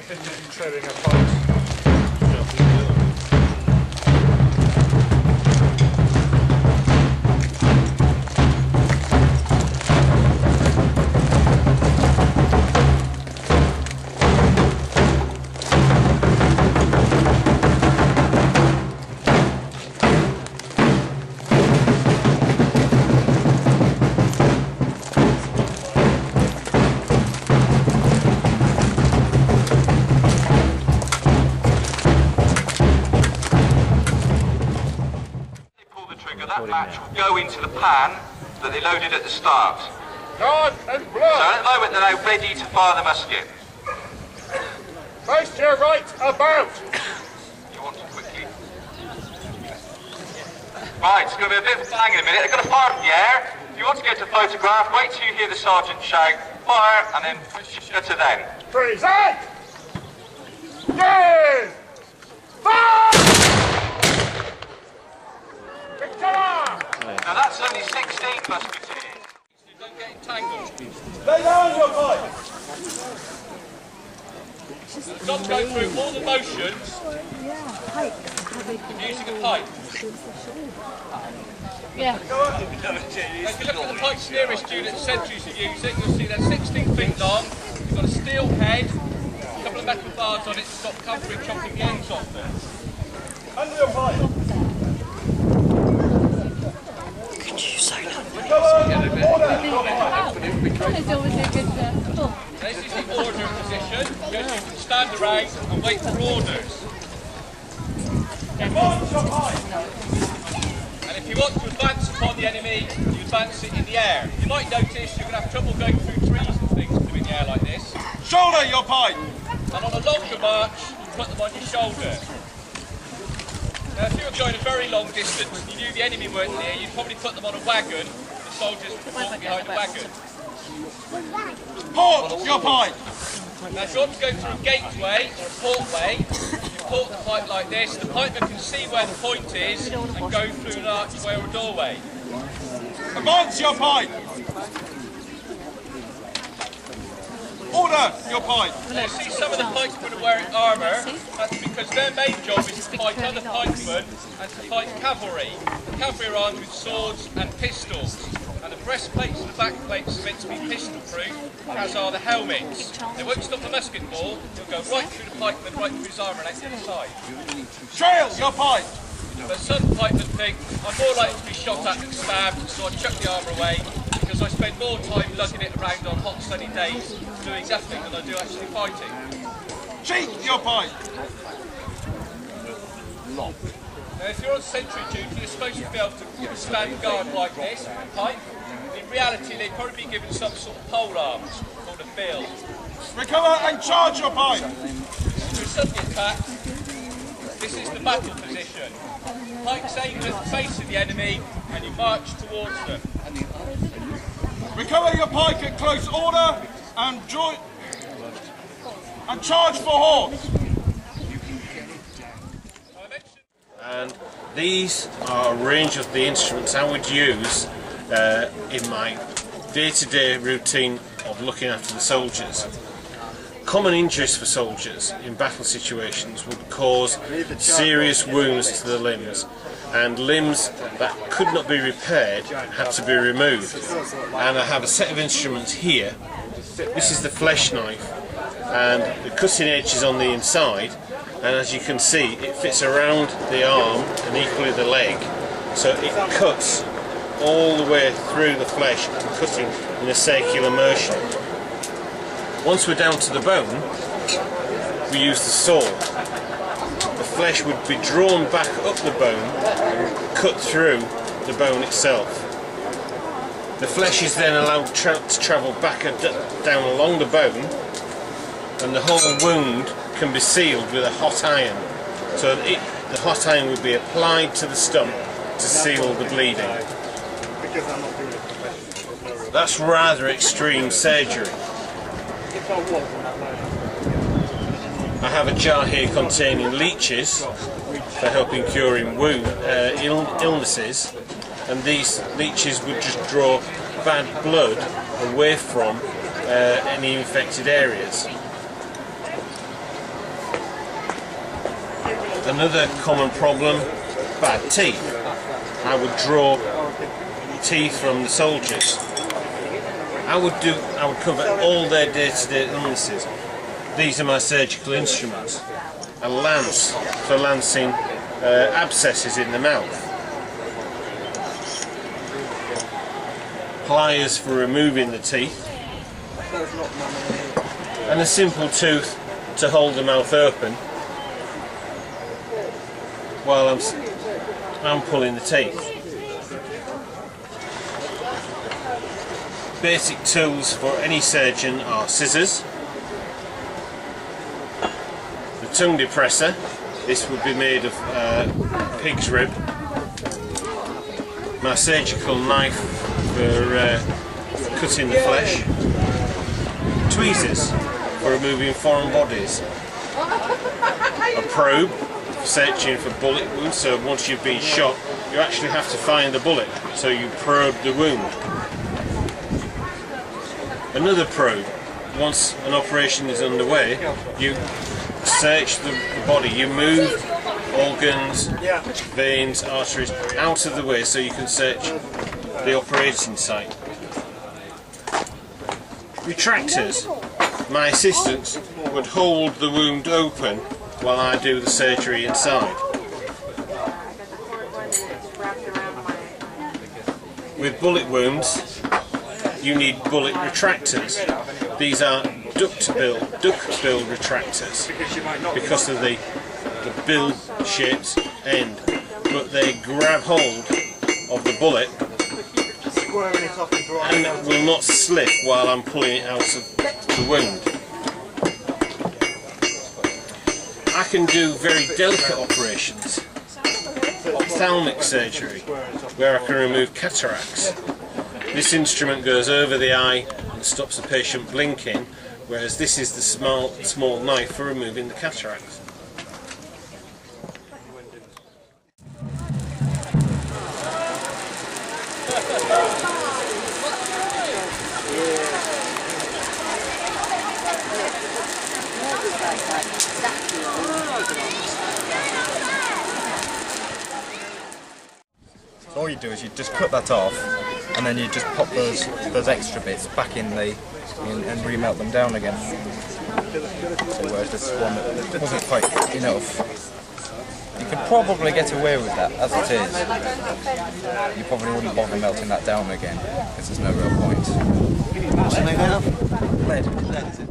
treading a pipe. That match will go into the pan that they loaded at the start. God and blood! So at the moment they're now ready to fire the musket. Face to your right, about! You want to quickly? Right, it's going to be a bit of a bang in a minute. They're going to fire from the air. If you want to get a photograph, wait till you hear the sergeant shout, fire, and then push your shutter then. Freeze out! Yes! Fire! Now that's only 16 musketeers. Don't get entangled. Lay down your pipe! Got to go through all the motions using a pipe. Yeah. Now, if you look at the pipes nearest you that the sentries are using, you'll see they're 16 feet long. You've got a steel head, a couple of metal bars on it to stop covering chopping the ends off them. Under your pipe! This is the order position. You can stand around and wait for orders. And if you want to advance upon the enemy, you advance it in the air. You might notice you're going to have trouble going through trees and things doing the air like this. Shoulder your pipe! And on a longer march, you put them on your shoulder. Now, if you were going a very long distance and you knew the enemy weren't near, you'd probably put them on a wagon. The soldiers would walk behind the wagon. Port your pipe! Now, if you want to go through a gateway or a portway, you port the pipe like this. The pipeman can see where the point is and go through an archway or a doorway. Advance your pipe! Order your pipe! Now, see some of the pikemen are wearing armour. That's because their main job is to fight other pikemen and to fight cavalry. The cavalry are armed with swords and pistols. And the breastplates and the backplates are meant to be pistol-proof, as are the helmets. They won't stop the musket ball, they'll go right through the pikeman, right through his armour and out the other side. Trail your pipe! But some pikemen think, I'm more likely to be shot at than stabbed, so I chuck the armour away, because I spend more time lugging it around on hot sunny days doing nothing than I do actually fighting. Cheek your pipe! Now, if you're on sentry duty, you're supposed to be able to stand guard like this, with a pipe. In reality, they'd probably be given some sort of pole arms, called a bill. Recover and charge your pipe! If you're suddenly attacked, this is the battle position. Pikes aimed at the face of the enemy, and you march towards them. Recover your pike at close order and charge for horse! And these are a range of the instruments I would use in my day-to-day routine of looking after the soldiers. Common injuries for soldiers in battle situations would cause serious wounds to the limbs, and limbs that could not be repaired had to be removed. And I have a set of instruments here. This is the flesh knife, and the cutting edge is on the inside. And as you can see, it fits around the arm and equally the leg, so it cuts all the way through the flesh, cutting in a circular motion. Once we're down to the bone, we use the saw. The flesh would be drawn back up the bone and cut through the bone itself. The flesh is then allowed to travel back and down along the bone, and the whole wound can be sealed with a hot iron. So the hot iron would be applied to the stump to seal the bleeding. That's rather extreme surgery. I have a jar here containing leeches for helping curing illnesses, and these leeches would just draw bad blood away from any infected areas. Another common problem, bad teeth. I would draw teeth from the soldiers. I would cover all their day-to-day illnesses. These are my surgical instruments. A lance for lancing abscesses in the mouth. Pliers for removing the teeth. And a simple tooth to hold the mouth open while I'm pulling the teeth. Basic tools for any surgeon are scissors, the tongue depressor, this would be made of pig's rib, my surgical knife for cutting the flesh, tweezers for removing foreign bodies, a probe for searching for bullet wounds, so once you've been shot you actually have to find the bullet, so you probe the wound. Another probe, once an operation is underway, you search the body, you move organs, veins, arteries out of the way so you can search the operating site. Retractors. My assistants would hold the wound open while I do the surgery inside. With bullet wounds, you need bullet retractors. These are duck-bill retractors because of the bill-shaped end, but they grab hold of the bullet and will not slip while I'm pulling it out of the wound. I can do very delicate operations, ophthalmic surgery, where I can remove cataracts. This instrument goes over the eye and stops the patient blinking, whereas this is the small knife for removing the cataracts. So all you do is you just cut that off, and then you just pop those extra bits back in and remelt them down again. So whereas this one wasn't quite enough, you could probably get away with that as it is. You probably wouldn't bother melting that down again because there's no real point. What's it made out of? Lead, is it?